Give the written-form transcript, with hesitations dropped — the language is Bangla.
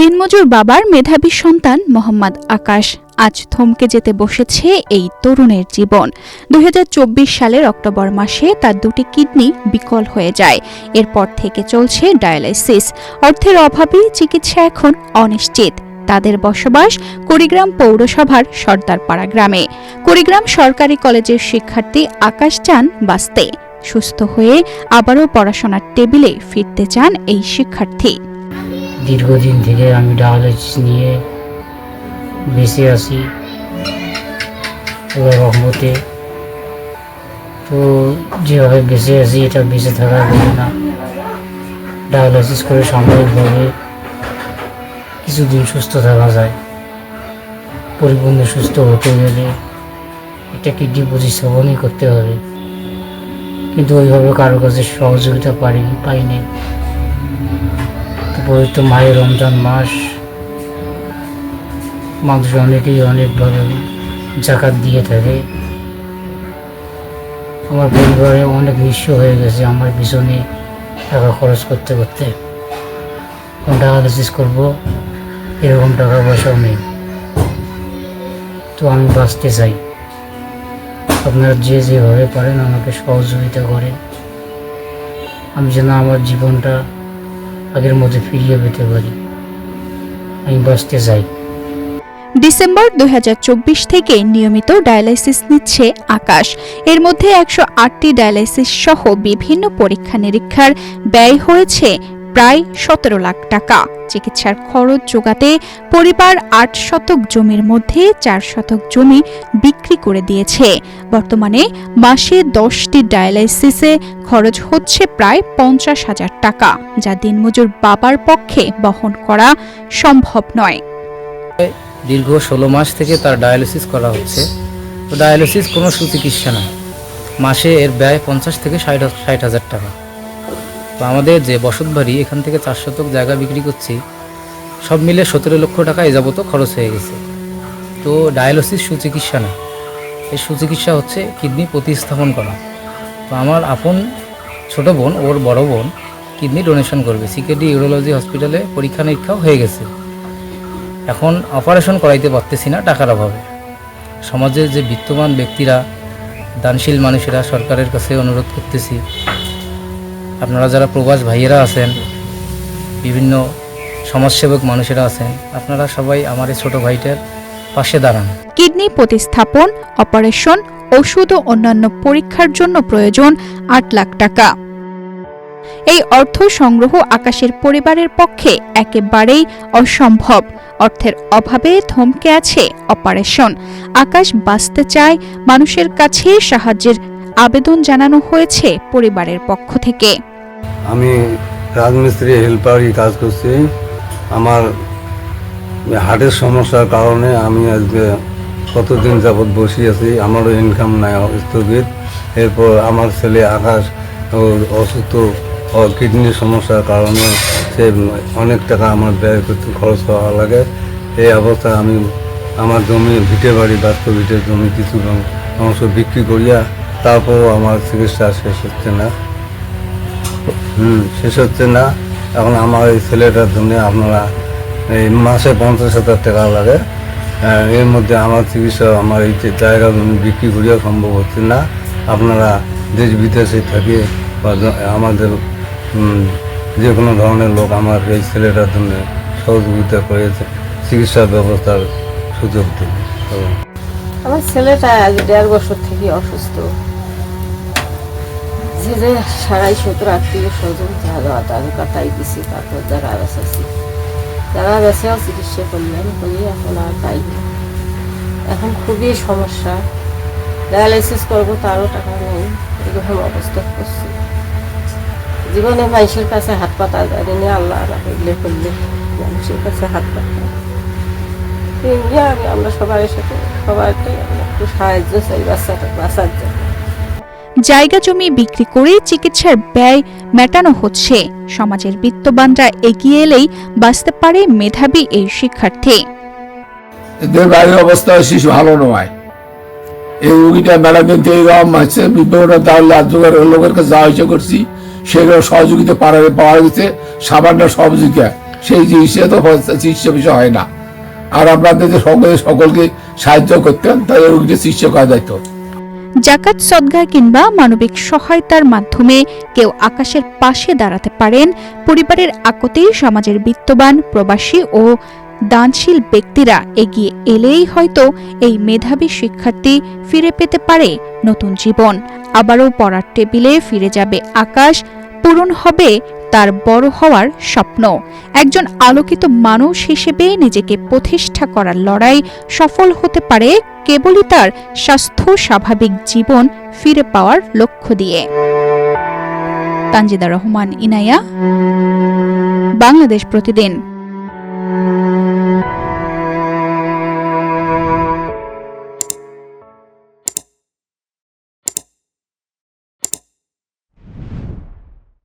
দিনমজুর বাবার মেধাবী সন্তান মোহাম্মদ আকাশ আজ থমকে যেতে বসেছে এই তরুণের জীবন। ২০২৪ সালের অক্টোবর মাসে তার দুটি কিডনি বিকল হয়ে যায়। এরপর থেকে চলছে ডায়ালাইসিস। অর্থের অভাবে চিকিৎসা এখন অনিশ্চিত। তাদের বসবাস কুড়িগ্রাম পৌরসভার সর্দারপাড়া গ্রামে। কুড়িগ্রাম সরকারি কলেজের শিক্ষার্থী আকাশ চান বাঁচতে। সুস্থ হয়ে আবারও পড়াশোনার টেবিলে ফিরতে চান এই শিক্ষার্থী। দীর্ঘদিন থেকে আমি ডায়ালাইসিস নিয়ে বেঁচে আছি আল্লাহর রহমতে। তো যেভাবে বেঁচে আছি এটা বেঁচে থাকা যাবে না। ডায়ালাইসিস করে সাময়িকভাবে কিছুদিন সুস্থ থাকা যায়। পরিপূর্ণ সুস্থ হতে গেলে একটা কিডনি প্রতিস্থাপনই করতে হবে, কিন্তু ওইভাবে কারোর কাছে সহযোগিতা পাইনি। পবিত্র মায়ের রমজান মাস, মানুষ অনেকেই অনেকভাবে জাকাত দিয়ে থাকে। আমার পরিবারে অনেক নিঃস্ব হয়ে গেছে আমার পিছনে টাকা খরচ করতে করতে। ডায়ালাইসিস করবো এরকম টাকা পয়সাও নেই। তো আমি বাঁচতে চাই, আপনারা যেভাবে পারেন আমাকে সহযোগিতা করেন, আমি যেন আমার জীবনটা আগের মধ্যে ফিরিয়ে পেতে পারি। আমি বাঁচতে চাই। ডিসেম্বর ২০২৪ থেকে নিয়মিত ডায়ালাইসিস নিচ্ছে আকাশ। এর মধ্যে ১০৮টি ডায়ালাইসিস সহ বিভিন্ন পরীক্ষা নিরীক্ষার ব্যয় হয়েছে প্রায় ১৭ লাখ টাকা। চিকিৎসার খরচ জোগাতে পরিবার ৮ শতক জমির মধ্যে ৪ শতক জমি বিক্রি করে দিয়েছে। বর্তমানে মাসে ১০টি ডায়ালাইসিসে খরচ হচ্ছে প্রায় ৫০,০০০ টাকা, যা দিনমজুর বাবার পক্ষে বহন করা সম্ভব নয়। দীর্ঘ ১৬ মাস থেকে তার ডায়ালিসিস করা হচ্ছে। তো ডায়ালিসিস কোনো সুচিকিৎসা না, মাসে এর ব্যয় ৫০ থেকে ৬০,০০০ টাকা। তো আমাদের যে বসত বাড়ি, এখান থেকে ৪ শতক জায়গা বিক্রি করছি, সব মিলে ১৭ লক্ষ টাকা এ যাবত খরচ হয়ে গেছে। তো ডায়ালিসিস সুচিকিৎসা না, এই সুচিকিৎসা হচ্ছে কিডনি প্রতিস্থাপন করা। তো আমার আপন ছোট বোন, ওর বড় বোন কিডনি ডোনেশন করবে। সিকেডি ইউরোলজি হসপিটালে পরীক্ষা নিরীক্ষাও হয়ে গেছে। এখন অপারেশন করাইতে পারতেছি না টাকার অভাবে। সমাজের যে বিত্তবান ব্যক্তিরা, দানশীল মানুষেরা, সরকারের কাছে অনুরোধ করতেছি, আপনারা যারা প্রবাস ভাইয়েরা আছেন, বিভিন্ন সমাজসেবক মানুষেরা আছেন, আপনারা সবাই আমার এই ছোট ভাইটার পাশে দাঁড়ান। কিডনি প্রতিস্থাপন, অপারেশন, ওষুধ ও অন্যান্য পরীক্ষার জন্য প্রয়োজন ৮ লাখ টাকা। এই অর্থ সংগ্রহ আকাশের পরিবারের পক্ষে একেবারেই অসম্ভব। অর্থের অভাবে থমকে আছে অপারেশন। আকাশ বাঁচতে চায়, মানুষের কাছে সাহায্যের আবেদন জানানো হয়েছে পরিবারের পক্ষ থেকে। আমি রাজমিস্ত্রি হেল্পারই কাজ করছি। আমার হার্টের সমস্যার কারণে আমি আজকে কতদিন যাবৎ বসে আছি, আমারও ইনকাম নাই, স্থগিত। এরপর আমার ছেলে আকাশ অসুস্থ, কিডনির সমস্যার কারণে সে অনেক টাকা আমার ব্যয় করতে খরচ হওয়া লাগে। এই অবস্থায় আমি আমার জমি, ভিটে বাড়ি, বাস্তব ভিটের জমি কিছু অংশ বিক্রি করিয়া তারপরও আমার চিকিৎসা শেষ হচ্ছে না। এখন আমার এই ছেলেটার জন্য আপনারা এই মাসে ৫০,০০০ টাকা লাগে। এর মধ্যে আমার চিকিৎসা, আমার এই জায়গা জমি বিক্রি করিয়া সম্ভব হচ্ছে না। আপনারা দেশ বিদেশে থাকে বা আমাদের যে কোনো ধরনের লোক আমার এই ছেলেটার জন্য সহযোগিতা করেছে, চিকিৎসার ব্যবস্থার সুযোগ দিন। আমার ছেলেটা আজ ১.৫ বছর থেকে অসুস্থ। যে সারাই ৭০ আত্মীয় স্বজন তাদের কাটাই দিছি, তারপর যারা বেঁচেছি, যারা বেঁচেও চিকিৎসা করলেন, করি এখন আর পাই না। এখন খুবই সমস্যা। ডায়ালাইসিস করবো তারও টাকা নেই, এরকম অবস্থা করছি। জীবনে মানুষের কাছে হাত পাতা যায়নি, আল্লাহ না করলে মানুষের কাছে হাত পাতা। আমরা সবার সাথে সবাইকে একটু সাহায্য চাই বাচ্চাটা বাঁচার জন্য। জায়গা জমি বিক্রি করে চিকিৎসার ব্যয় মেটানো হচ্ছে। সমাজের বিত্তবানরা এগিয়ে এলেই বাঁচতে পারে মেধাবী এই শিক্ষার্থী। এদের বাড়ির অবস্থা শিশু ভালো নয়। এই রোগীটা মেলাদিন থেকে বিভিন্ন লোকের কাছে যাওয়া করছি, সেগুলো সহযোগিতা পাওয়া গেছে। সামান্য সহযোগিতা সেই চিকিৎসা তো চিকিৎসা বিষয় হয় না। আর আপনাদের যে সকলকে সাহায্য করতেন তাদের রোগীকে চিকিৎসা করা যেত। জাকাত, সদকা কিংবা মানবিক সহায়তার মাধ্যমে কেউ আকাশের পাশে দাঁড়াতে পারেন। পরিবারের আকতেই সমাজের বিত্তবান, প্রবাসী ও দানশীল ব্যক্তিরা এগিয়ে এলেই হয়তো এই মেধাবী শিক্ষার্থী ফিরে পেতে পারে নতুন জীবন। আবারও পড়ার টেবিলে ফিরে যাবে আকাশ, পূরণ হবে তার বড় হওয়ার স্বপ্ন। একজন আলোকিত মানুষ হিসেবে নিজেকে প্রতিষ্ঠা করার লড়াই সফল হতে পারে কেবলই তার স্বাস্থ্য, স্বাভাবিক জীবন ফিরে পাওয়ার লক্ষ্য দিয়ে। তানজিদা রহমান, ইনায়া, বাংলাদেশ প্রতিদিন।